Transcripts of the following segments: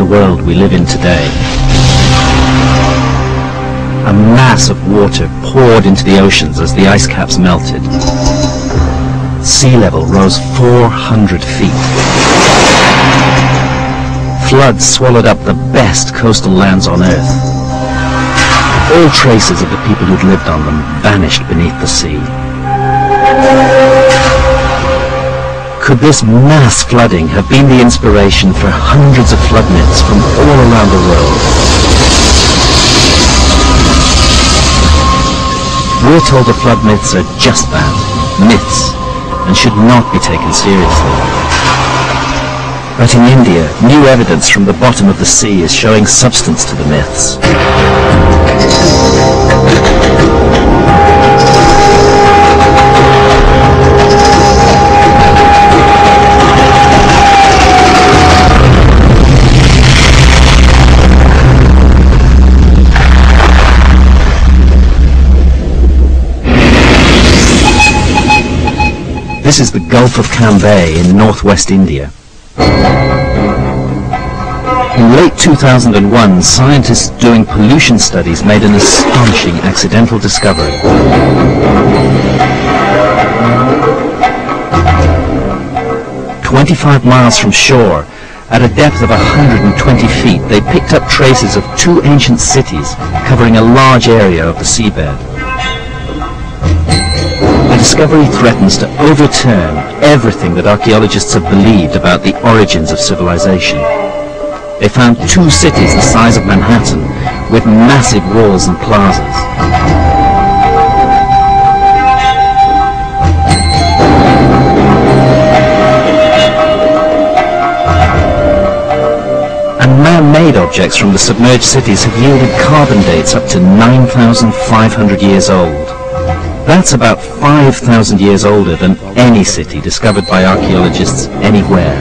world we live in today. A mass of water poured into the oceans as the ice caps melted. Sea level rose 400 feet. Floods swallowed up the best coastal lands on Earth. All traces of the people who'd lived on them vanished beneath the sea. Could this mass flooding have been the inspiration for hundreds of flood myths from all around the world? We're told the flood myths are just that, myths, and should not be taken seriously. But in India, new evidence from the bottom of the sea is showing substance to the myths. This is the Gulf of Cambay in northwest India. In late 2001, scientists doing pollution studies made an astonishing accidental discovery. "25 miles from shore, at a depth of 120 feet, they picked up traces of two ancient cities covering a large area of the seabed. The discovery threatens to overturn everything that archaeologists have believed about the origins of civilization. They found two cities the size of Manhattan, with massive walls and plazas. And man-made objects from the submerged cities have yielded carbon dates up to 9,500 years old. That's about 5,000 years older than any city discovered by archaeologists anywhere.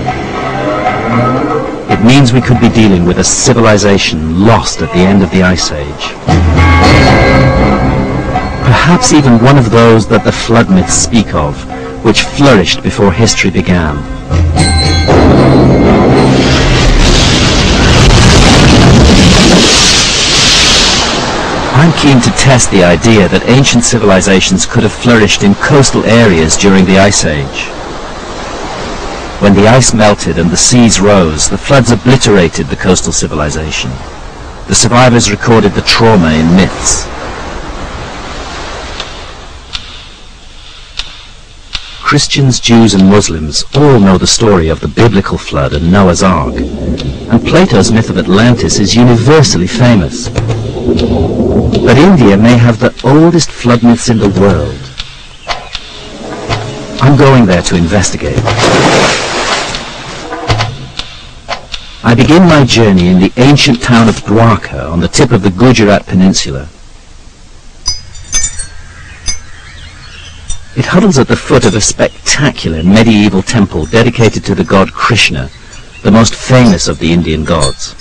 It means we could be dealing with a civilization lost at the end of the Ice Age. Perhaps even one of those that the flood myths speak of, which flourished before history began. I'm keen to test the idea that ancient civilizations could have flourished in coastal areas during the Ice Age. When the ice melted and the seas rose, the floods obliterated the coastal civilization. The survivors recorded the trauma in myths. Christians, Jews and Muslims all know the story of the biblical flood and Noah's Ark, and Plato's myth of Atlantis is universally famous. But India may have the oldest flood myths in the world. I'm going there to investigate. I begin my journey in the ancient town of Dwarka on the tip of the Gujarat Peninsula. It huddles at the foot of a spectacular medieval temple dedicated to the god Krishna, the most famous of the Indian gods.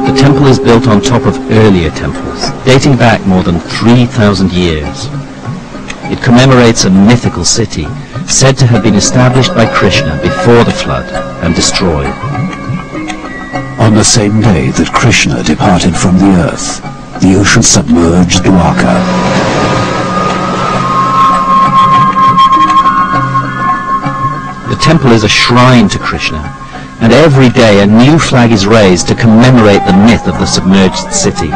The temple is built on top of earlier temples, dating back more than 3,000 years. It commemorates a mythical city, said to have been established by Krishna before the flood and destroyed. On the same day that Krishna departed from the earth, the ocean submerged Dwarka. The temple is a shrine to Krishna, and every day a new flag is raised to commemorate the myth of the submerged city.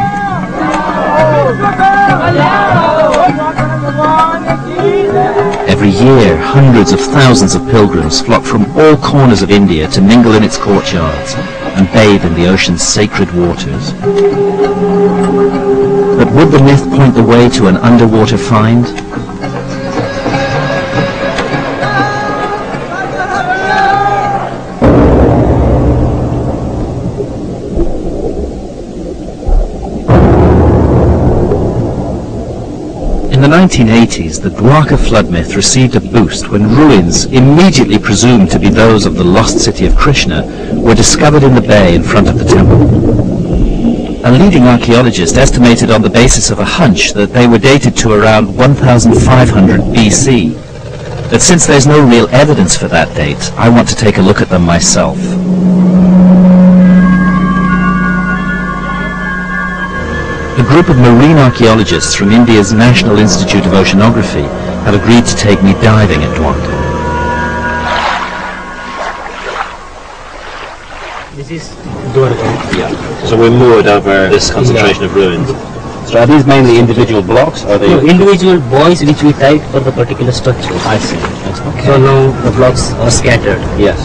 Every year, hundreds of thousands of pilgrims flock from all corners of India to mingle in its courtyards and bathe in the ocean's sacred waters. But would the myth point the way to an underwater find? In the 1980s, the Dwarka flood myth received a boost when ruins, immediately presumed to be those of the lost city of Krishna, were discovered in the bay in front of the temple. A leading archaeologist estimated on the basis of a hunch that they were dated to around 1500 BC. But since there's no real evidence for that date, I want to take a look at them myself. A group of marine archaeologists from India's National Institute of Oceanography have agreed to take me diving at Dwarka. This is Dwarka. Yeah. So we're moored over this concentration of ruins. So are these mainly individual blocks? Or are they individual buoys which we tied for the particular structure. I see. Okay. So now the blocks are scattered. Yes.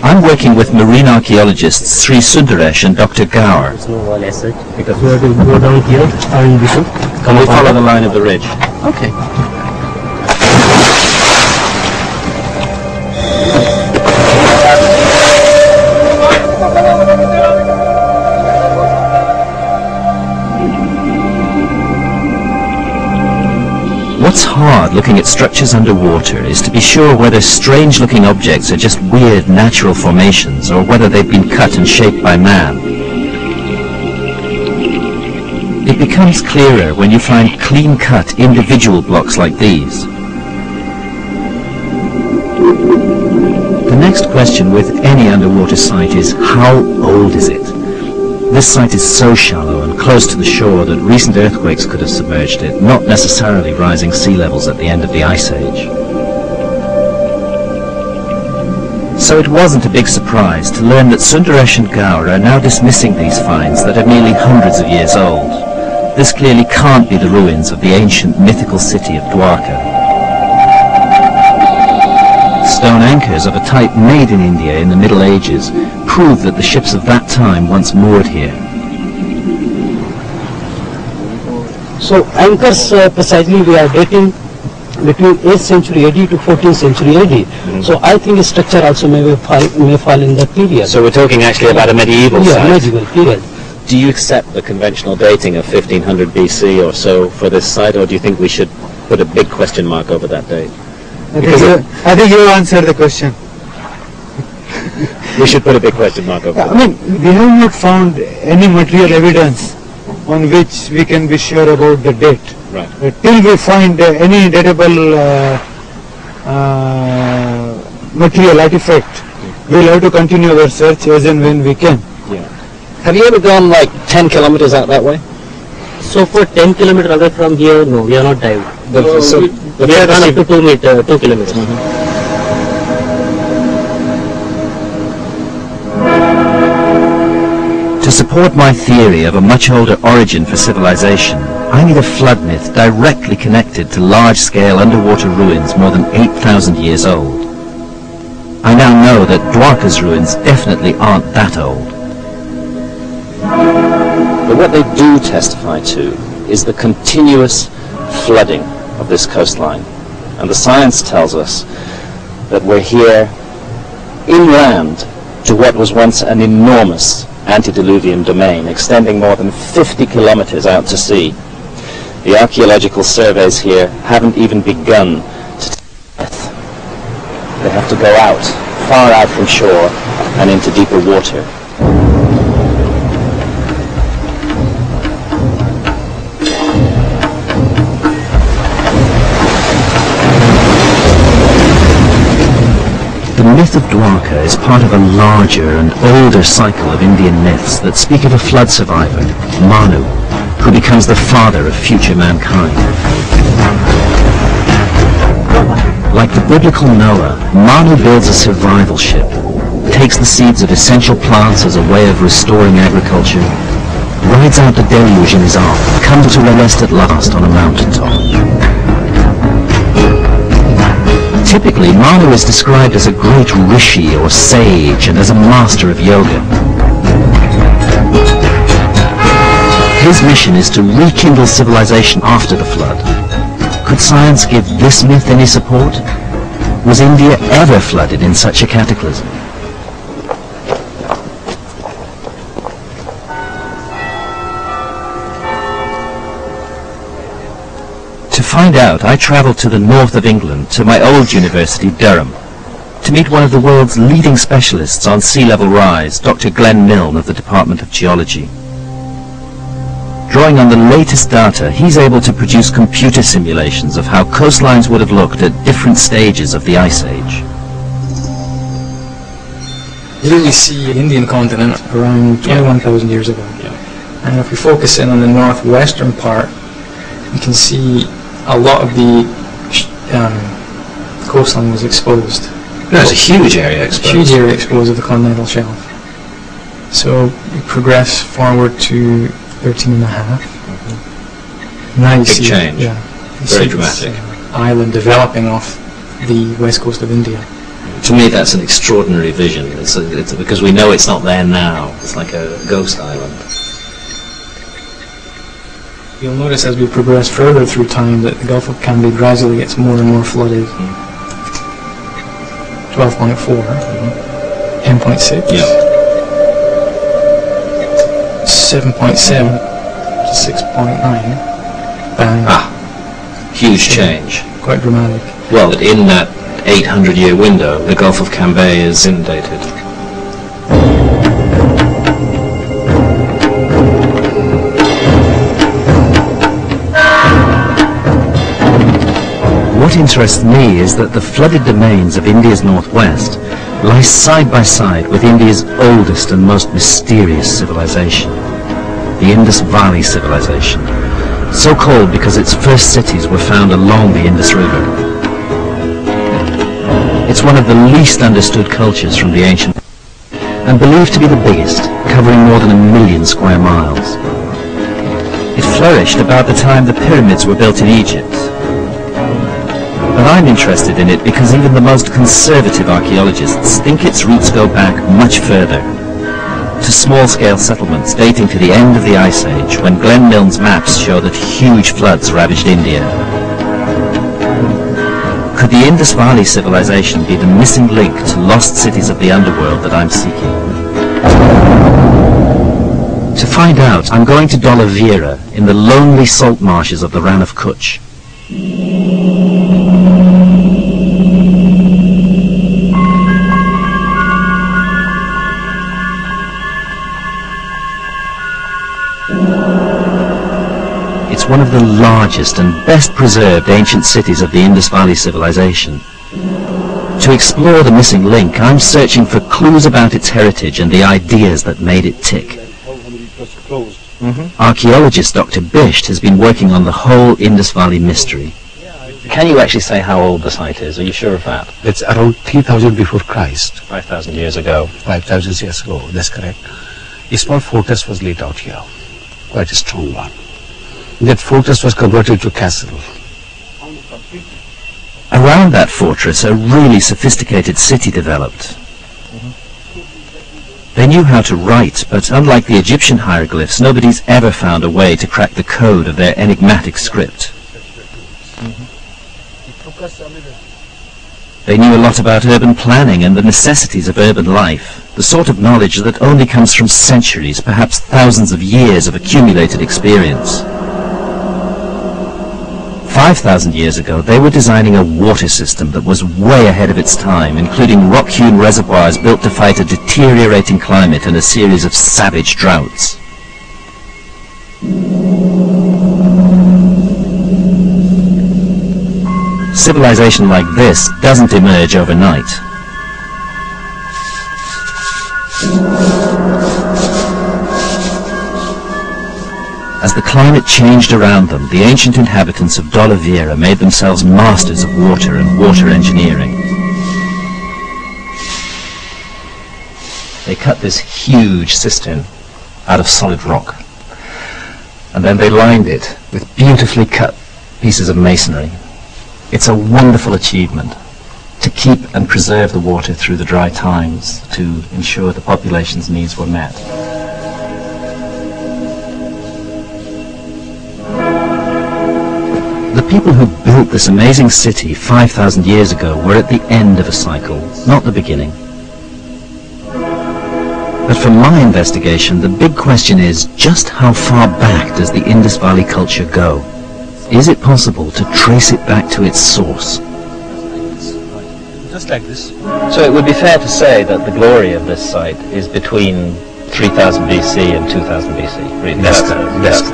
I'm working with marine archaeologists Sri Sundaresh and Dr. Gaur. There's no wall as such. Because we have to go down here and we should Can we follow the line of the ridge? Okay. What's hard looking at structures underwater is to be sure whether strange-looking objects are just weird natural formations or whether they've been cut and shaped by man. It becomes clearer when you find clean-cut individual blocks like these. The next question with any underwater site is, how old is it? This site is so shallow and close to the shore that recent earthquakes could have submerged it, not necessarily rising sea levels at the end of the Ice Age. So it wasn't a big surprise to learn that Sundaresh and Gaur are now dismissing these finds that are nearly hundreds of years old. This clearly can't be the ruins of the ancient mythical city of Dwarka. Stone anchors of a type made in India in the Middle Ages prove that the ships of that time once moored here. So anchors precisely we are dating between 8th century AD to 14th century AD. So I think the structure also may fall in that period. So we're talking actually about a medieval site. Medieval period. Do you accept the conventional dating of 1500 BC or so for this site, or do you think we should put a big question mark over that date? I think you answered the question. We should put a big question mark over that. I mean, we have not found any material evidence on which we can be sure about the date. Right. Till we find any datable material artifact, we'll have to continue our search as and when we can. Yeah. Have you ever gone like 10 kilometers out that way? So for 10 kilometers away from here, no, we are not dived. We have gone up to 2 kilometers. To support my theory of a much older origin for civilization, I need a flood myth directly connected to large-scale underwater ruins more than 8,000 years old. I now know that Dwarka's ruins definitely aren't that old. But what they do testify to is the continuous flooding of this coastline. And the science tells us that we're here inland to what was once an enormous antediluvian domain extending more than 50 kilometers out to sea. The archaeological surveys here haven't even begun to test. They have to go out, far out from shore and into deeper water. The myth of Dwarka is part of a larger and older cycle of Indian myths that speak of a flood survivor, Manu, who becomes the father of future mankind. Like the biblical Noah, Manu builds a survival ship, takes the seeds of essential plants as a way of restoring agriculture, rides out the deluge in his ark, comes to rest at last on a mountaintop. Typically, Manu is described as a great rishi or sage and as a master of yoga. His mission is to rekindle civilization after the flood. Could science give this myth any support? Was India ever flooded in such a cataclysm? To find out, I travelled to the north of England, to my old university, Durham, to meet one of the world's leading specialists on sea level rise, Dr. Glenn Milne of the Department of Geology. Drawing on the latest data, he's able to produce computer simulations of how coastlines would have looked at different stages of the Ice Age. Here we see the Indian continent around 21,000 years ago. And if we focus in on the northwestern part, you can see a lot of the coastline was exposed. There's a huge area exposed. Huge area exposed of the continental shelf. So we progress forward to 13.5. Now you see change. Yeah, very dramatic. Island developing off the west coast of India. To me, that's an extraordinary vision. It's because we know it's not there now. It's like a ghost island. You'll notice as we progress further through time that the Gulf of Cambay gradually gets more and more flooded. 12.4, 10.6, 7.7 to 6.9. Bang. Huge change. Quite dramatic. Well, in that 800-year window, the Gulf of Cambay is inundated. What interests me is that the flooded domains of India's northwest lie side by side with India's oldest and most mysterious civilization, the Indus Valley civilization, so called because its first cities were found along the Indus River. It's one of the least understood cultures from the ancient and believed to be the biggest, covering more than 1 million square miles. It flourished about the time the pyramids were built in Egypt. But I'm interested in it because even the most conservative archaeologists think its roots go back much further, to small-scale settlements dating to the end of the Ice Age, when Glenn Milne's maps show that huge floods ravaged India. Could the Indus Valley civilization be the missing link to lost cities of the underworld that I'm seeking? To find out, I'm going to Dwarka in the lonely salt marshes of the Rann of Kutch. It's one of the largest and best preserved ancient cities of the Indus Valley civilization. To explore the missing link, I'm searching for clues about its heritage and the ideas that made it tick. Archaeologist Dr. Bisht has been working on the whole Indus Valley mystery. Can you actually say how old the site is? Are you sure of that? It's around 3000 before Christ. 5,000 years ago. 5,000 years ago, that's correct. A small fortress was laid out here, quite a strong one. That fortress was converted to castle. Around that fortress, a really sophisticated city developed. They knew how to write, but unlike the Egyptian hieroglyphs, nobody's ever found a way to crack the code of their enigmatic script. They knew a lot about urban planning and the necessities of urban life, the sort of knowledge that only comes from centuries, perhaps thousands of years of accumulated experience. 5,000 years ago, they were designing a water system that was way ahead of its time, including rock-hewn reservoirs built to fight a deteriorating climate and a series of savage droughts. Civilization like this doesn't emerge overnight. As the climate changed around them, the ancient inhabitants of Dwarka made themselves masters of water and water engineering. They cut this huge cistern out of solid rock, and then they lined it with beautifully cut pieces of masonry. It's a wonderful achievement to keep and preserve the water through the dry times, to ensure the population's needs were met. The people who built this amazing city 5,000 years ago were at the end of a cycle, not the beginning. But for my investigation, the big question is, just how far back does the Indus Valley culture go? Is it possible to trace it back to its source? Just like this. So it would be fair to say that the glory of this site is between 3000 BC and 2000 BC. That's correct.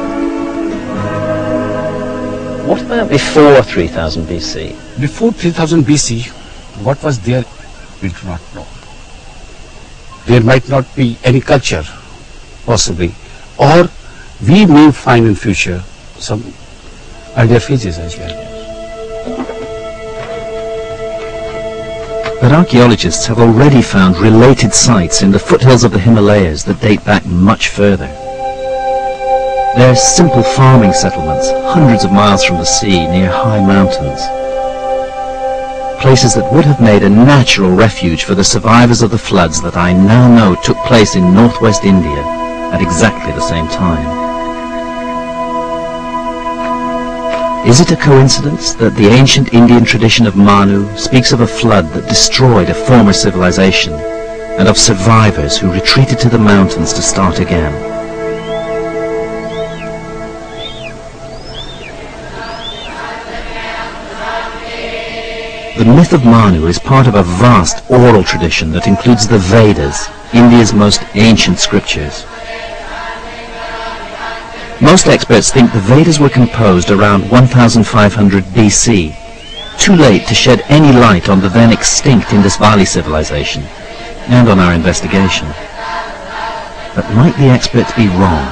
What about before 3000 BC? Before 3000 BC, what was there, we do not know. There might not be any culture, possibly, or we may find in future some earlier phases as well. But archaeologists have already found related sites in the foothills of the Himalayas that date back much further. They're simple farming settlements, hundreds of miles from the sea near high mountains. Places that would have made a natural refuge for the survivors of the floods that I now know took place in northwest India at exactly the same time. Is it a coincidence that the ancient Indian tradition of Manu speaks of a flood that destroyed a former civilization and of survivors who retreated to the mountains to start again? The myth of Manu is part of a vast oral tradition that includes the Vedas, India's most ancient scriptures. Most experts think the Vedas were composed around 1500 BC, too late to shed any light on the then extinct Indus Valley civilization and on our investigation. But might the experts be wrong?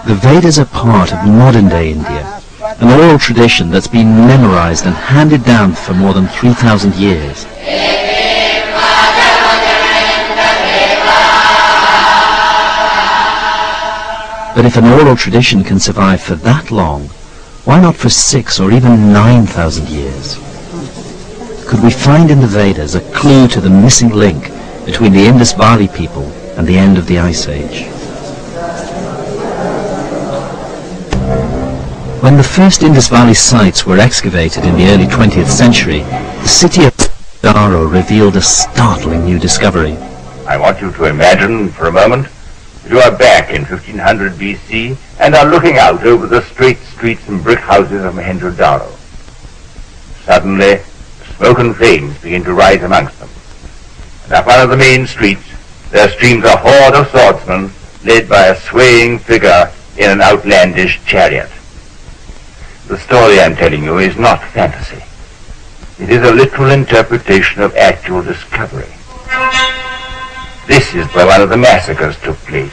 The Vedas are part of modern-day India, an oral tradition that's been memorized and handed down for more than 3,000 years. But if an oral tradition can survive for that long, why not for 6 or even 9,000 years? Could we find in the Vedas a clue to the missing link between the Indus Valley people and the end of the Ice Age? When the first Indus Valley sites were excavated in the early 20th century, the city of Dwarka revealed a startling new discovery. I want you to imagine for a moment you are back in 1500 BC and are looking out over the straight streets and brick houses of Mohenjo-daro. Suddenly, smoke and flames begin to rise amongst them. And up one of the main streets, there streams a horde of swordsmen led by a swaying figure in an outlandish chariot. The story I'm telling you is not fantasy. It is a literal interpretation of actual discovery. This is where one of the massacres took place.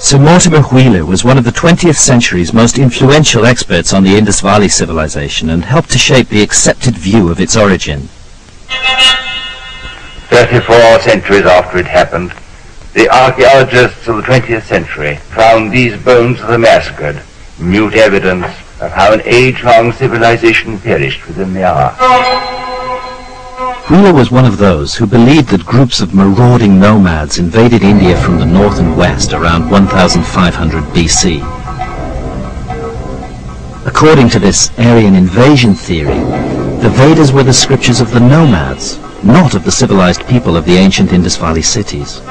Sir Mortimer Wheeler was one of the 20th century's most influential experts on the Indus Valley civilization and helped to shape the accepted view of its origin. 34 centuries after it happened, the archaeologists of the 20th century found these bones of the massacred, mute evidence of how an age-long civilization perished within the hour. Wheeler was one of those who believed that groups of marauding nomads invaded India from the north and west around 1500 BC. According to this Aryan invasion theory, the Vedas were the scriptures of the nomads, not of the civilized people of the ancient Indus Valley cities.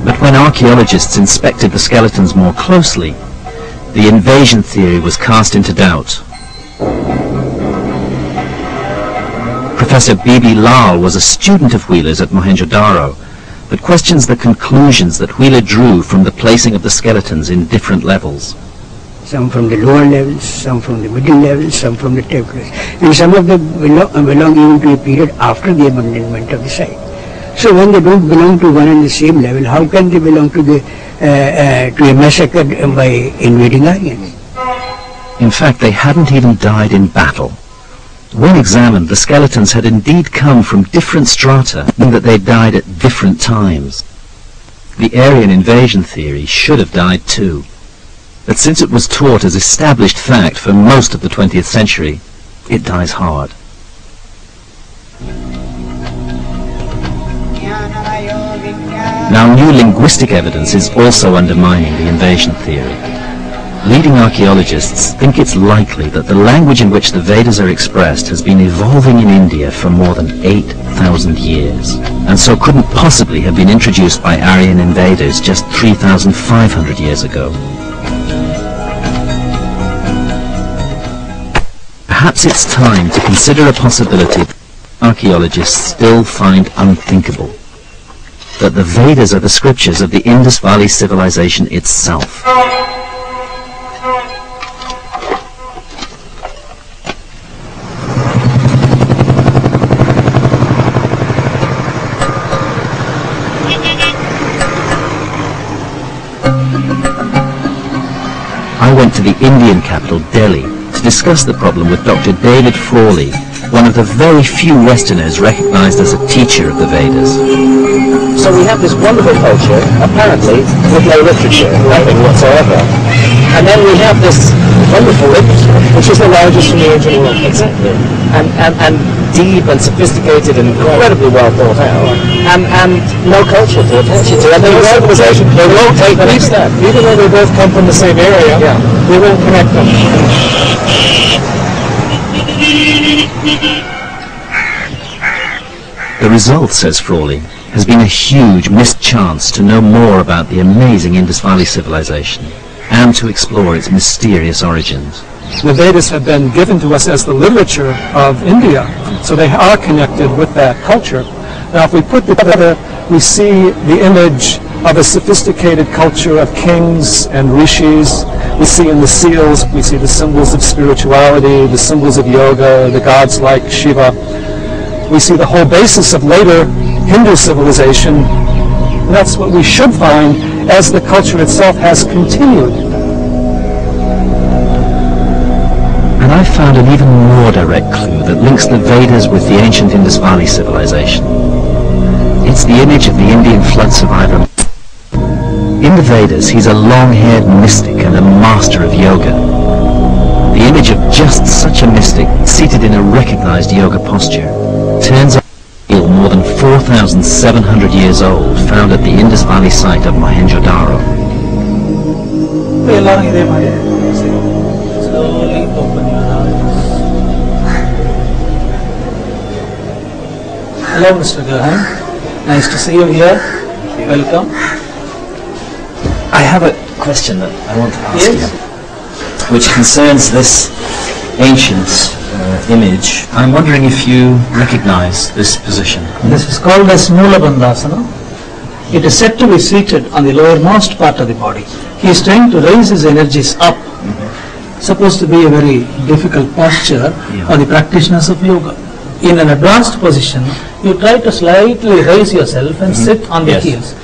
But when archaeologists inspected the skeletons more closely, the invasion theory was cast into doubt. Professor B.B. Lal was a student of Wheeler's at Mohenjo-daro, but questions the conclusions that Wheeler drew from the placing of the skeletons in different levels. Some from the lower levels, some from the middle levels, some from the top levels. And some of them belong even to a period after the abandonment of the site. So when they don't belong to one and the same level, how can they belong to a massacre by invading Aryans? In fact, they hadn't even died in battle. When examined, the skeletons had indeed come from different strata, meaning that they died at different times. The Aryan invasion theory should have died too. But since it was taught as established fact for most of the 20th century, it dies hard. Now, new linguistic evidence is also undermining the invasion theory. leading archaeologists think it's likely that the language in which the Vedas are expressed has been evolving in India for more than 8,000 years, and so couldn't possibly have been introduced by Aryan invaders just 3,500 years ago. Perhaps it's time to consider a possibility archaeologists still find unthinkable: that the Vedas are the scriptures of the Indus Valley civilization itself. I went to the Indian capital, Delhi, to discuss the problem with Dr. David Frawley, one of the very few Westerners recognized as a teacher of the Vedas. So we have this wonderful culture, apparently, with no literature, nothing whatsoever. And then we have this wonderful literature, which is the largest in the ancient world. Exactly. And deep and sophisticated and incredibly well thought out. And no culture to attach it to. And no civilization. They won't take the next step. Even though they both come from the same area, they won't connect them. The result, says Frawley, has been a huge missed chance to know more about the amazing Indus Valley civilization and to explore its mysterious origins. The Vedas have been given to us as the literature of India, so they are connected with that culture. Now, if we put together, we see the image of a sophisticated culture of kings and rishis. We see in the seals, we see the symbols of spirituality, the symbols of yoga, the gods like Shiva. We see the whole basis of later Hindu civilization. And that's what we should find as the culture itself has continued. And I found an even more direct clue that links the Vedas with the ancient Indus Valley civilization. It's the image of the Indian flood survivor. In the Vedas, he's a long-haired mystic and a master of yoga. The image of just such a mystic, seated in a recognized yoga posture, turns out to be more than 4,700 years old, found at the Indus Valley site of Mohenjo-daro. Slowly open your eyes. Hello, Mr. Gahan. Nice to see you here. Welcome. I have a question that I want to ask you, which concerns this ancient image. I'm wondering if you recognize this position. This is called as Mula Bandhasana. It is said to be seated on the lowermost part of the body. He is trying to raise his energies up. Supposed to be a very difficult posture for the practitioners of yoga. In an advanced position, you try to slightly raise yourself and sit on the heels.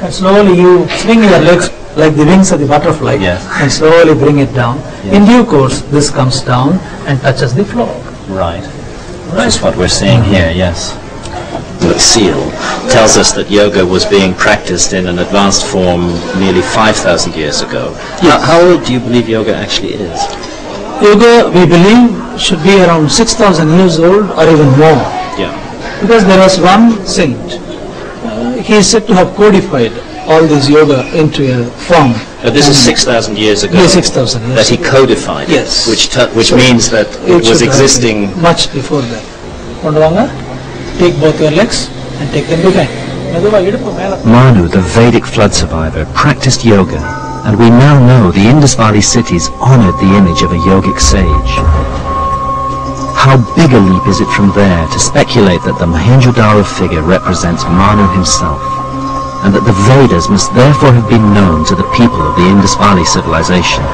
And slowly you swing your legs like the wings of the butterfly and slowly bring it down. In due course, this comes down and touches the floor. Right. That's what we're seeing here, yes. The seal tells us that yoga was being practiced in an advanced form nearly 5,000 years ago. How old do you believe yoga actually is? Yoga, we believe, should be around 6,000 years old or even more. Yeah. Because there was one saint. He is said to have codified all this yoga into a form. This is 6,000 years ago. Yes, 6,000 years that he codified. Yes. Which means that it was existing much before that. Take both your legs and take them behind. Manu, the Vedic flood survivor, practiced yoga, and we now know the Indus Valley cities honored the image of a yogic sage. How big a leap is it from there to speculate that the Mohenjo-daro figure represents Manu himself, and that the Vedas must therefore have been known to the people of the Indus Valley civilization.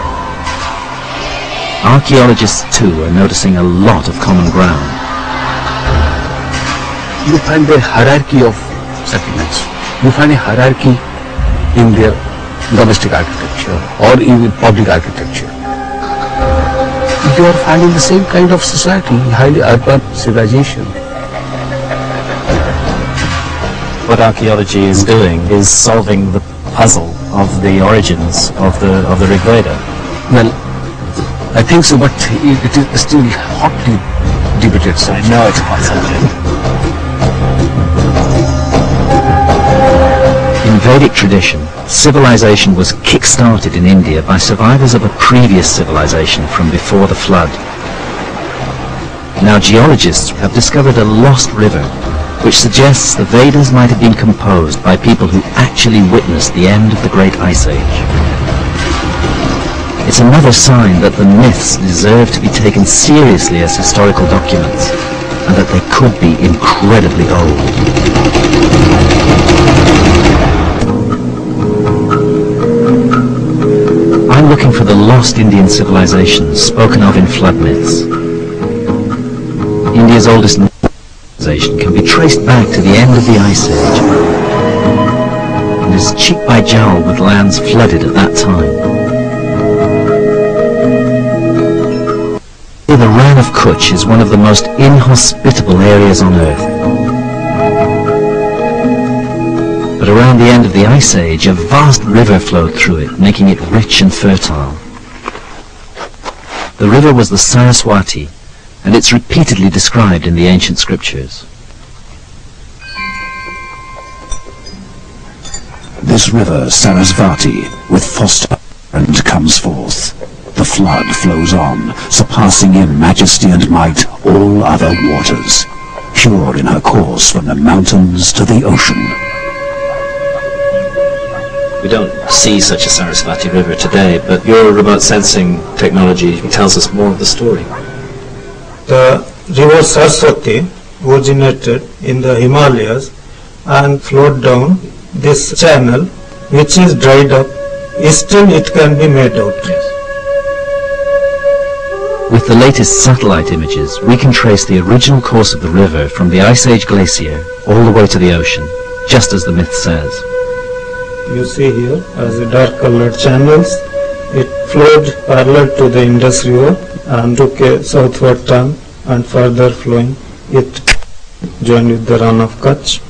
Archaeologists too are noticing a lot of common ground. You find a hierarchy of settlements. You find a hierarchy in their domestic architecture or in public architecture. You are finding the same kind of society, highly urban civilization. What archaeology is doing is solving the puzzle of the origins of the Rig Veda. Well, I think so, but it is still hotly debated. I know it's hot subject. In Vedic tradition, civilization was kick-started in India by survivors of a previous civilization from before the flood. Now geologists have discovered a lost river, which suggests the Vedas might have been composed by people who actually witnessed the end of the Great Ice Age. It's another sign that the myths deserve to be taken seriously as historical documents, and that they could be incredibly old. I'm looking for the lost Indian civilizations spoken of in flood myths. India's oldest civilization can be traced back to the end of the Ice Age, and is cheek by jowl with lands flooded at that time. The Rann of Kutch is one of the most inhospitable areas on Earth. But around the end of the Ice Age, a vast river flowed through it, making it rich and fertile. The river was the Saraswati, and it's repeatedly described in the ancient scriptures. This river, Sarasvati, with foster and comes forth. The flood flows on, surpassing in majesty and might all other waters, pure in her course from the mountains to the ocean. We don't see such a Sarasvati river today, but your remote sensing technology tells us more of the story. The river Saraswati originated in the Himalayas and flowed down this channel, which is dried up. Still it can be made out. With the latest satellite images, we can trace the original course of the river from the Ice Age glacier all the way to the ocean, just as the myth says. You see here as a dark colored channels, it flowed parallel to the Indus River and took a southward turn, and further flowing it joined with the Rann of Kutch.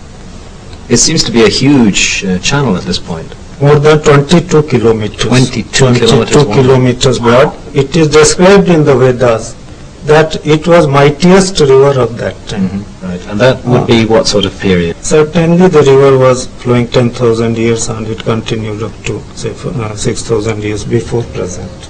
It seems to be a huge channel at this point. More than 22 kilometers. 22 kilometers broad. It is described in the Vedas that it was mightiest river of that time. Right, and that would be what sort of period? Certainly the river was flowing 10,000 years and it continued up to say 6,000 years before present.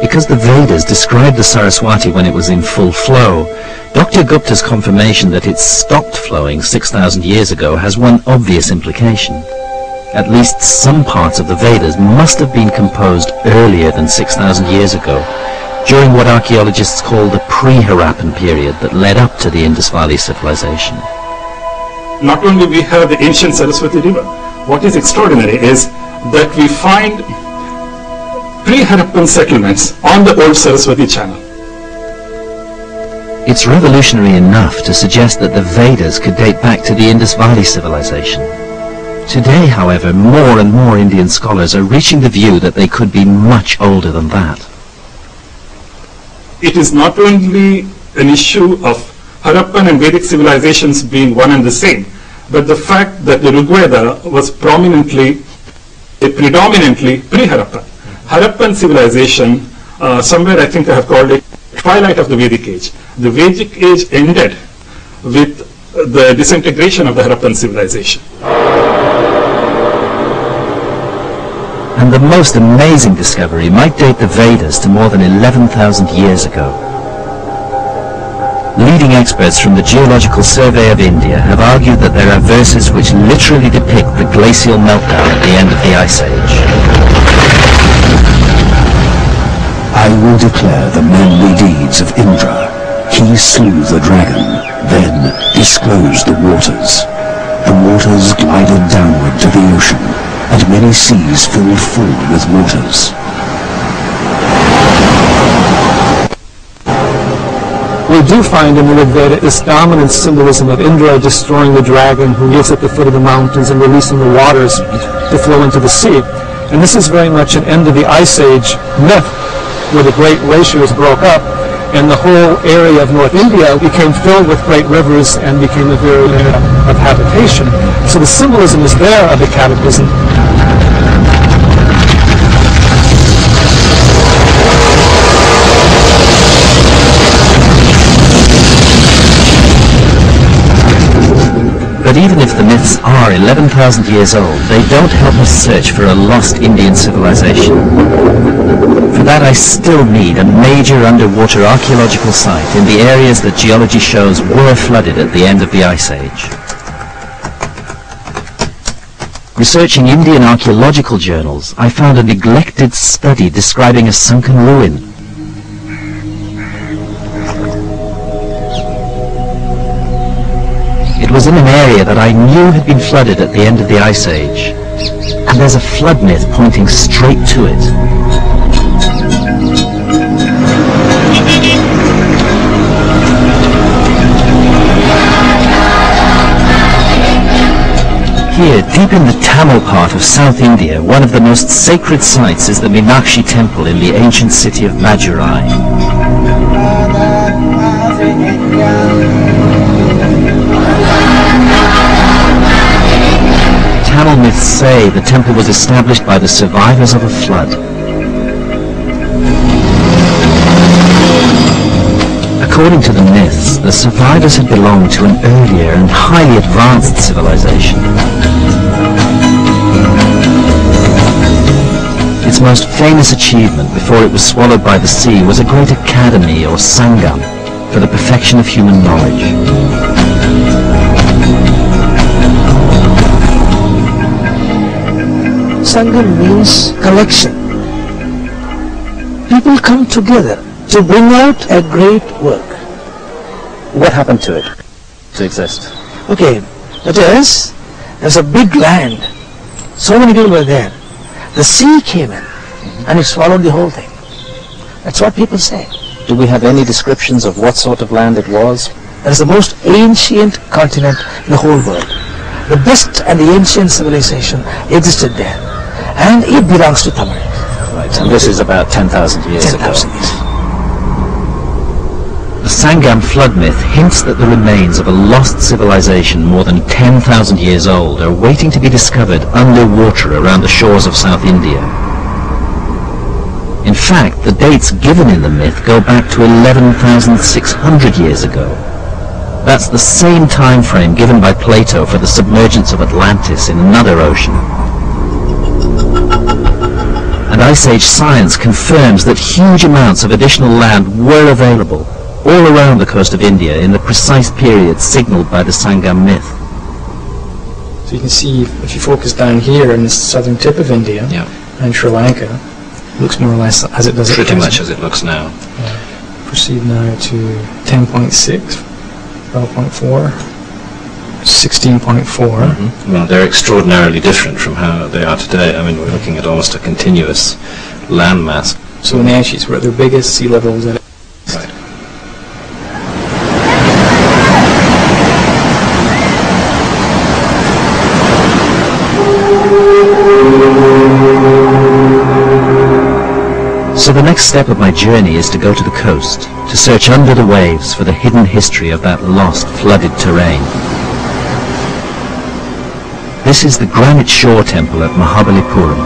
Because the Vedas described the Saraswati when it was in full flow, Dr. Gupta's confirmation that it stopped flowing 6,000 years ago has one obvious implication. At least some parts of the Vedas must have been composed earlier than 6,000 years ago, during what archaeologists call the pre-Harappan period that led up to the Indus Valley civilization. Not only we have the ancient Saraswati river, what is extraordinary is that we find pre-Harappan settlements on the old Saraswati channel. It's revolutionary enough to suggest that the Vedas could date back to the Indus Valley civilization. Today, however, more and more Indian scholars are reaching the view that they could be much older than that. It is not only an issue of Harappan and Vedic civilizations being one and the same, but the fact that the Rigveda was predominantly pre-Harappan. Harappan civilization, somewhere I think I have called it twilight of the Vedic age. The Vedic age ended with the disintegration of the Harappan civilization. And the most amazing discovery might date the Vedas to more than 11,000 years ago. Leading experts from the Geological Survey of India have argued that there are verses which literally depict the glacial meltdown at the end of the Ice Age. I will declare the manly deeds of Indra. He slew the dragon, then disclosed the waters. The waters glided downward to the ocean, and many seas filled full with waters. We do find in the Rigveda this dominant symbolism of Indra destroying the dragon who lives at the foot of the mountains and releasing the waters to flow into the sea. And this is very much an end of the Ice Age myth, where the great glaciers broke up and the whole area of North India became filled with great rivers and became a very area of habitation. So the symbolism is there of the cataclysm. But even if the myths are 11,000 years old, they don't help us search for a lost Indian civilization. For that, I still need a major underwater archaeological site in the areas that geology shows were flooded at the end of the Ice Age. Researching Indian archaeological journals, I found a neglected study describing a sunken ruin. It was in an area that I knew had been flooded at the end of the Ice Age, and there's a flood myth pointing straight to it. Here, deep in the Tamil part of South India, one of the most sacred sites is the Meenakshi temple in the ancient city of Madurai. Tamil myths say the temple was established by the survivors of a flood. According to the myths, the survivors had belonged to an earlier and highly advanced civilization. Its most famous achievement before it was swallowed by the sea was a great academy or sangam for the perfection of human knowledge. Sangam means collection. People come together to bring out a great work. What happened to it to exist? Okay, that is, there's a big land. So many people were there. The sea came in and it swallowed the whole thing. That's what people say. Do we have any descriptions of what sort of land it was? That is the most ancient continent in the whole world. The best and the ancient civilization existed there. And it belongs to Tamil. Right, and this is about 10,000 years ago. 10,000 years. The Sangam flood myth hints that the remains of a lost civilization more than 10,000 years old are waiting to be discovered underwater around the shores of South India. In fact, the dates given in the myth go back to 11,600 years ago. That's the same time frame given by Plato for the submergence of Atlantis in another ocean. And Ice Age science confirms that huge amounts of additional land were available all around the coast of India in the precise period signaled by the Sangam myth. So you can see, if you focus down here in the southern tip of India and Sri Lanka, it looks more or less as it does at Pretty present. much as it looks now. Proceed now to 10.6, 12.4, 16.4. Well, they're extraordinarily different from how they are today. I mean, we're looking at almost a continuous landmass. So in the ice sheets, we're at their biggest sea levels at Right. So the next step of my journey is to go to the coast, to search under the waves for the hidden history of that lost, flooded terrain. This is the Granite Shore Temple at Mahabalipuram.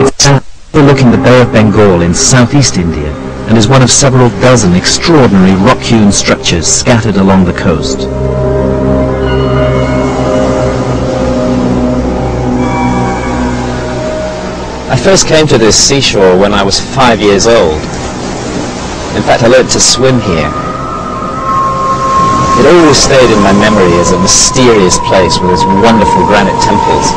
It's overlooking the Bay of Bengal in southeast India and is one of several dozen extraordinary rock-hewn structures scattered along the coast. I first came to this seashore when I was 5 years old. In fact, I learned to swim here. It always stayed in my memory as a mysterious place with its wonderful granite temples.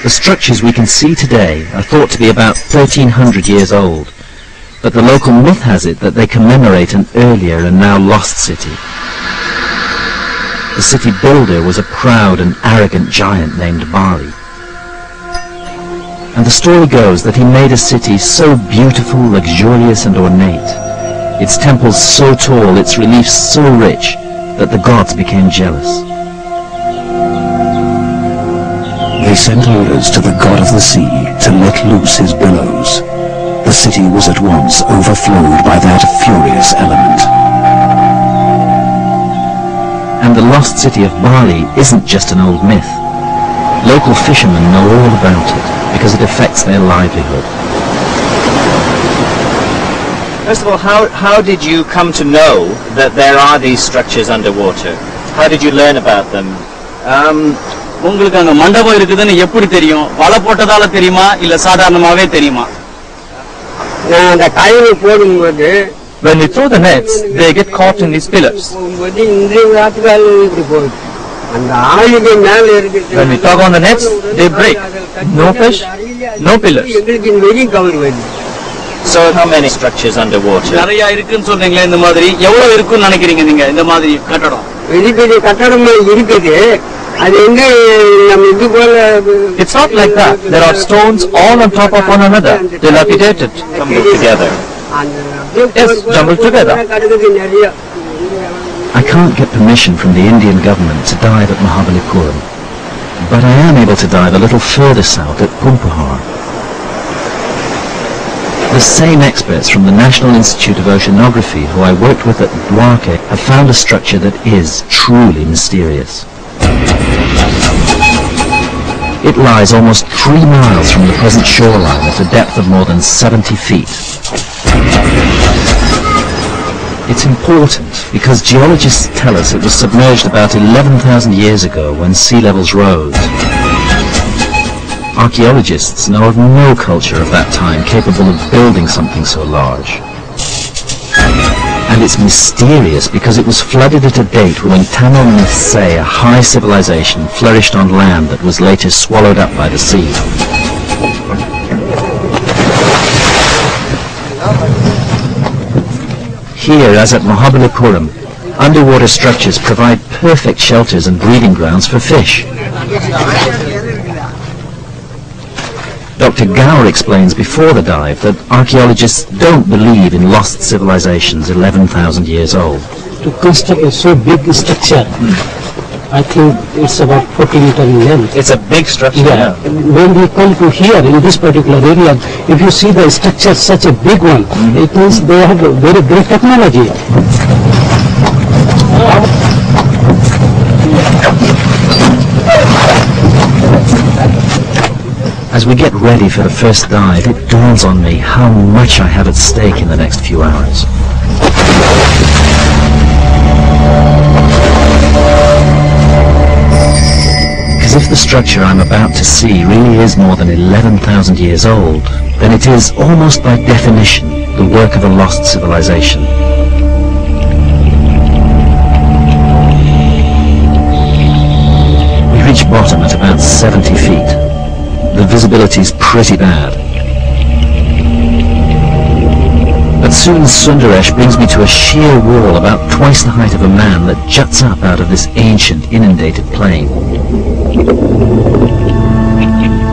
The structures we can see today are thought to be about 1,300 years old, but the local myth has it that they commemorate an earlier and now lost city. The city builder was a proud and arrogant giant named Bali. And the story goes that he made a city so beautiful, luxurious and ornate, its temples so tall, its reliefs so rich, that the gods became jealous. They sent orders to the god of the sea to let loose his billows. The city was at once overflowed by that furious element. And the lost city of Bali isn't just an old myth. Local fishermen know all about it because it affects their livelihood. First of all, how did you come to know that there are these structures underwater? How did you learn about them? உங்களுக்கு அங்க மண்டபம் இருக்குதுன்னு எப்படி தெரியும்? வலை போட்டதால தெரியுமா இல்ல சாதாரணமாவே தெரியுமா? அந்த காயினை போடும்போது When we throw the nets, they get caught in these pillars. When we tug on the nets, they break. No fish, no pillars. So how many structures underwater? நிறைய இருக்குன்னு சொல்றீங்களே இந்த மாதிரி எவ்வளவு இருக்குன்னு நினைக்கிறீங்க நீங்க இந்த மாதிரி கட்டடம்? பெரிய பெரிய கட்டடமா இருக்குது. It's not like that. There are stones all on top of one another, dilapidated, jumbled together. Yes, jumbled together. I can't get permission from the Indian government to dive at Mahabalipuram, but I am able to dive a little further south at Pumpahar. The same experts from the National Institute of Oceanography who I worked with at Dwarka have found a structure that is truly mysterious. It lies almost 3 miles from the present shoreline at a depth of more than 70 feet. It's important because geologists tell us it was submerged about 11,000 years ago when sea levels rose. Archaeologists know of no culture of that time capable of building something so large. And it's mysterious because it was flooded at a date when Tamil myths say a high civilization flourished on land that was later swallowed up by the sea. Here, as at Mahabalipuram, underwater structures provide perfect shelters and breeding grounds for fish. Dr. Gower explains before the dive that archaeologists don't believe in lost civilizations 11,000 years old. To construct a so big structure, I think it's about 40 meters in length. It's a big structure. Yeah. When we come to here in this particular area, if you see the structure, such a big one, it means they have a very great technology. As we get ready for the first dive, it dawns on me how much I have at stake in the next few hours. Because if the structure I'm about to see really is more than 11,000 years old, then it is, almost by definition, the work of a lost civilization. We reach bottom at about 70 feet. The visibility is pretty bad. But soon Sundaresh brings me to a sheer wall about twice the height of a man that juts up out of this ancient inundated plain.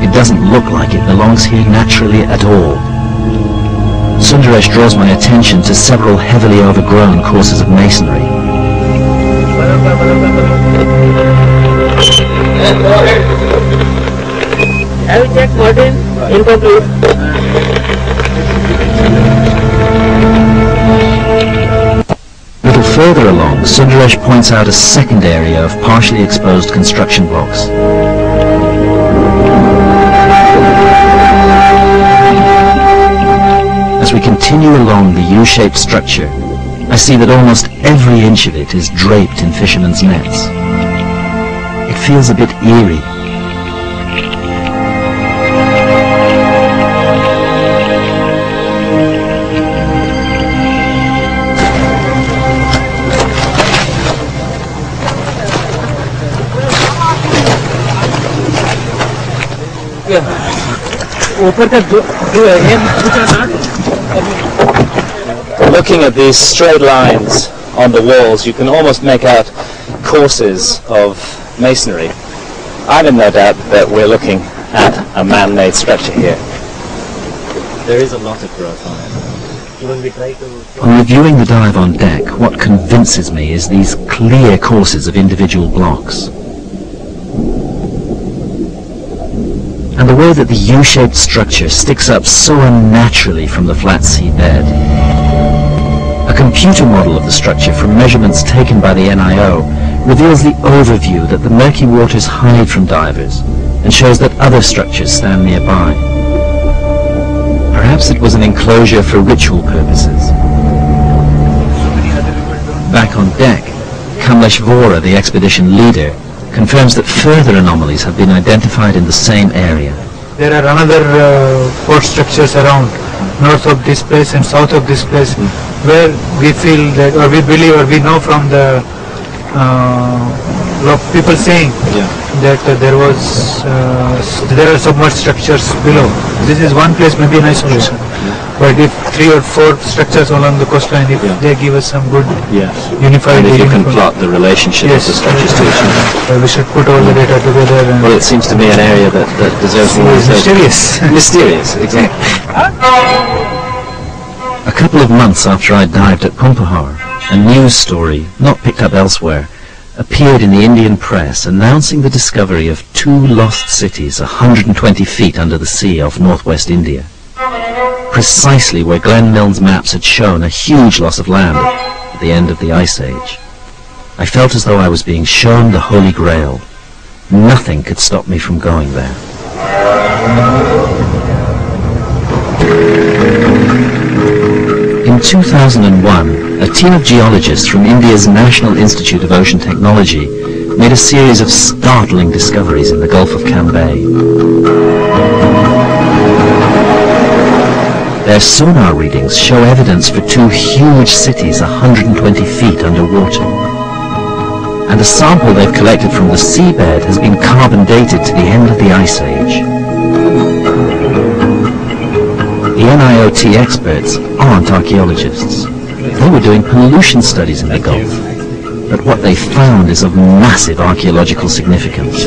It doesn't look like it belongs here naturally at all. Sundaresh draws my attention to several heavily overgrown courses of masonry. Have you checked Martin? Incomplete. A little further along, Sundaresh points out a second area of partially exposed construction blocks. As we continue along the U-shaped structure, I see that almost every inch of it is draped in fishermen's nets. It feels a bit eerie. Looking at these straight lines on the walls, you can almost make out courses of masonry. I'm in no doubt that we're looking at a man-made structure here. There is a lot of growth on it. On reviewing the dive on deck, what convinces me is these clear courses of individual blocks. And the way that the U-shaped structure sticks up so unnaturally from the flat sea bed. A computer model of the structure from measurements taken by the NIO reveals the overview that the murky waters hide from divers and shows that other structures stand nearby. Perhaps it was an enclosure for ritual purposes. Back on deck, Kamlesh Vora, the expedition leader, confirms that further anomalies have been identified in the same area. There are another port structures around north of this place and south of this place where we feel that, or we believe, or we know from the people saying that there are submerged structures below. This is one place, maybe in isolation. But if 3 or 4 structures along the coastline, if they give us some good unified... And if you can plot the relationship of the structures to each other. We should put all the data together. And well, it seems to me an area that deserves more research. Mysterious. Mysterious, exactly. A couple of months after I dived at Pumpahar, a news story, not picked up elsewhere, appeared in the Indian press announcing the discovery of 2 lost cities 120 feet under the sea off northwest India. Precisely where Glenn Milne's maps had shown a huge loss of land at the end of the Ice Age. I felt as though I was being shown the Holy Grail. Nothing could stop me from going there. In 2001, a team of geologists from India's National Institute of Ocean Technology made a series of startling discoveries in the Gulf of Cambay. Their sonar readings show evidence for 2 huge cities 120 feet underwater. And a sample they've collected from the seabed has been carbon dated to the end of the Ice Age. The NIOT experts aren't archaeologists. They were doing pollution studies in the Gulf. But what they found is of massive archaeological significance.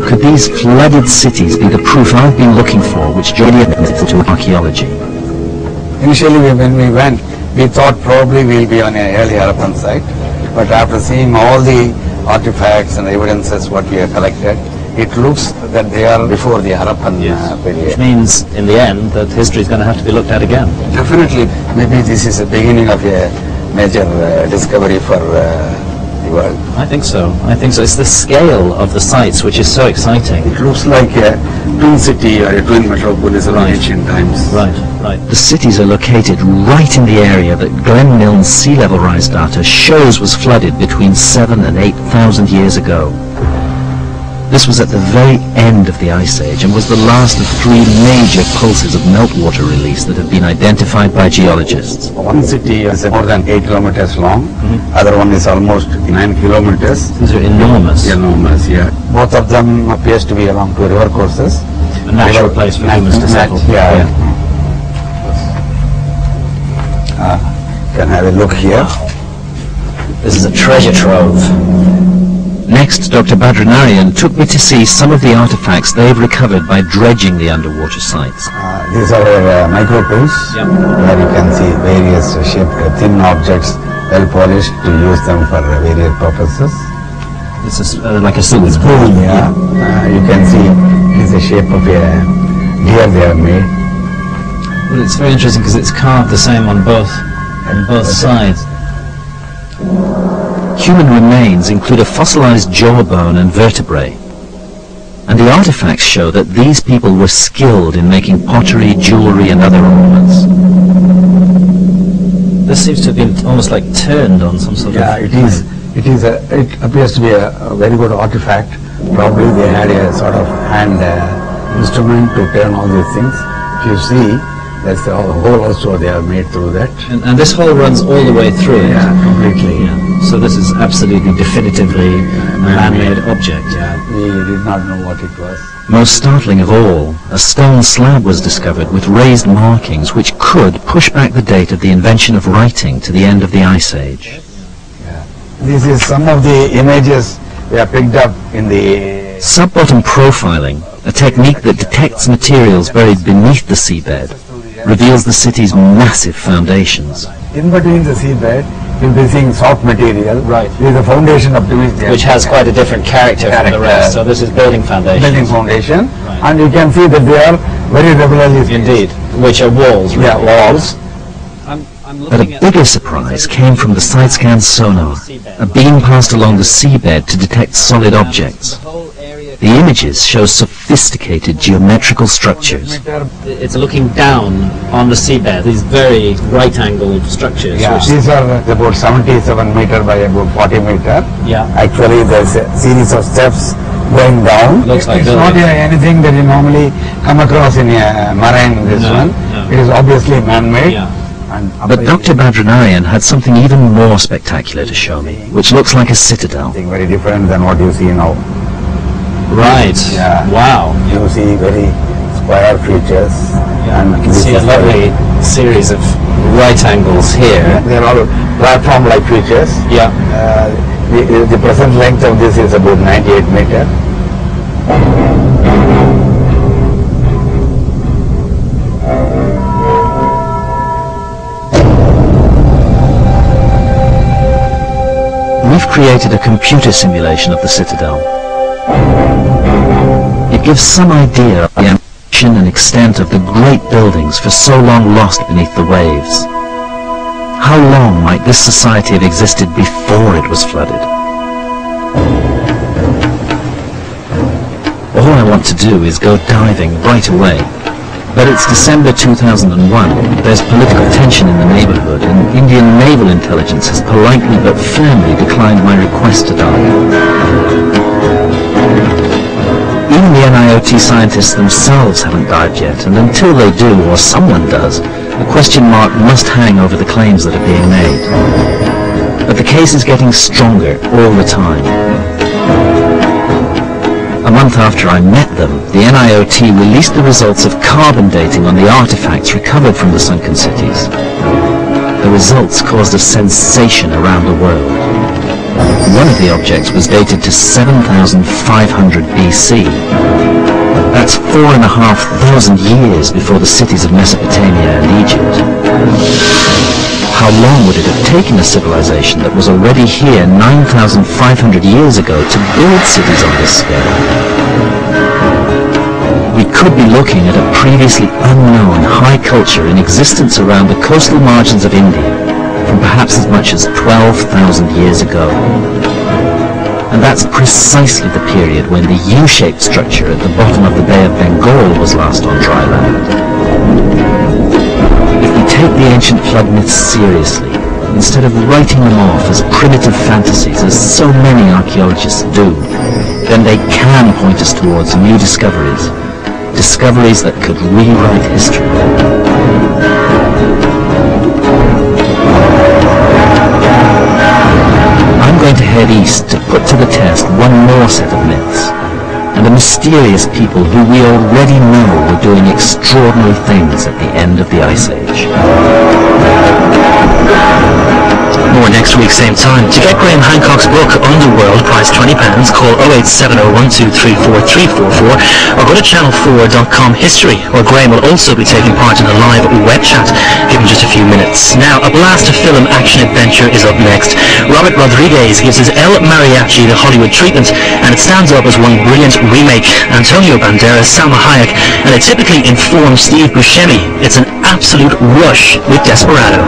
Could these flooded cities be the proof I've been looking for, which joined to archaeology? Initially, when we went, we thought probably we'll be on an early Harappan site. But after seeing all the artifacts and evidences what we have collected, it looks that they are before the Harappan period. Which means, in the end, that history is going to have to be looked at again. Definitely. Maybe this is the beginning of a major discovery for the world. I think so. I think so. It's the scale of the sites which is so exciting. It looks like a twin city or a twin metropolis of ancient times. Right. The cities are located right in the area that Glenn Milne's sea level rise data shows was flooded between 7,000 and 8,000 years ago. This was at the very end of the Ice Age and was the last of 3 major pulses of meltwater release that have been identified by geologists. One city is more than 8 kilometers long, other one is almost 9 kilometers. These are enormous. Enormous, yeah. Both of them appears to be along 2 river courses. A natural place for humans to settle. Can have a look here. This is a treasure trove. Next, Dr. Badranarian took me to see some of the artifacts they've recovered by dredging the underwater sites. These are micropools, where you can see various shaped thin objects, well polished, to use them for various purposes. This is like a spoon. You can see it is the shape of a deer they have made. Well, it's very interesting because it's carved the same on both sides. Human remains include a fossilized jawbone and vertebrae. And the artifacts show that these people were skilled in making pottery, jewelry and other ornaments. This seems to have been almost like turned on some sort of... Yeah, it appears to be a very good artifact. Probably they had a sort of hand instrument to turn all these things. If you see, that's the hole also they have made through that. And this hole runs all the way through it? Yeah, completely. So this is absolutely definitively a man-made object. Yeah, we did not know what it was. Most startling of all, a stone slab was discovered with raised markings which could push back the date of the invention of writing to the end of the Ice Age. This is some of the images we have picked up in the... Sub-bottom profiling, a technique that detects materials buried beneath the seabed, reveals the city's massive foundations. In between the seabed, you'll be seeing soft material. Right. This is the foundation of which has quite a different character from the rest. So this is building foundation. Building foundation. Right. And you can see that they are very regularly spaced. Indeed. Which are walls. Yeah, walls. But a bigger surprise came from the side-scan sonar, a beam passed along the seabed to detect solid objects. The images show sophisticated sophisticated geometrical structures. It's looking down on the seabed, these very right-angled structures. Yeah, these are about 77 meter by about 40 meter. Yeah. Actually, there's a series of steps going down. Looks like it's not anything that you normally come across in a marine, this one. No. It is obviously man-made. Yeah. But Dr. Badranarian had something even more spectacular to show me, which looks like a citadel. Something very different than what you see now. Right. Yeah. Wow. You see very square features. Yeah. And you can see a lovely series of right angles here. They are all platform-like features. Yeah. The present length of this is about 98 meter. We've created a computer simulation of the citadel. It gives some idea of the ambition and extent of the great buildings for so long lost beneath the waves. How long might this society have existed before it was flooded? All I want to do is go diving right away. But it's December 2001, there's political tension in the neighborhood, and Indian naval intelligence has politely but firmly declined my request to dive. Even the NIOT scientists themselves haven't dived yet, and until they do, or someone does, a question mark must hang over the claims that are being made. But the case is getting stronger all the time. A month after I met them, the NIOT released the results of carbon dating on the artifacts recovered from the sunken cities. The results caused a sensation around the world. One of the objects was dated to 7,500 BC. That's 4,500 years before the cities of Mesopotamia and Egypt. How long would it have taken a civilization that was already here 9,500 years ago to build cities on this scale? We could be looking at a previously unknown high culture in existence around the coastal margins of India from perhaps as much as 12,000 years ago. And that's precisely the period when the U-shaped structure at the bottom of the Bay of Bengal was last on dry land. If we take the ancient flood myths seriously, instead of writing them off as primitive fantasies, as so many archaeologists do, then they can point us towards new discoveries, discoveries that could rewrite history. I'm going to head east to put to the test one more set of myths, and the mysterious people who we already know were doing extraordinary things at the end of the Ice Age. More next week, same time. To get Graham Hancock's book, Underworld, price £20, call 08701234344 or go to channel4.com history, where Graham will also be taking part in a live web chat. Give him just a few minutes. Now, a blast of film action-adventure is up next. Robert Rodriguez gives his El Mariachi the Hollywood treatment, and it stands up as one brilliant remake. Antonio Banderas, Salma Hayek, and a typically informed Steve Buscemi. It's an absolute rush with Desperado.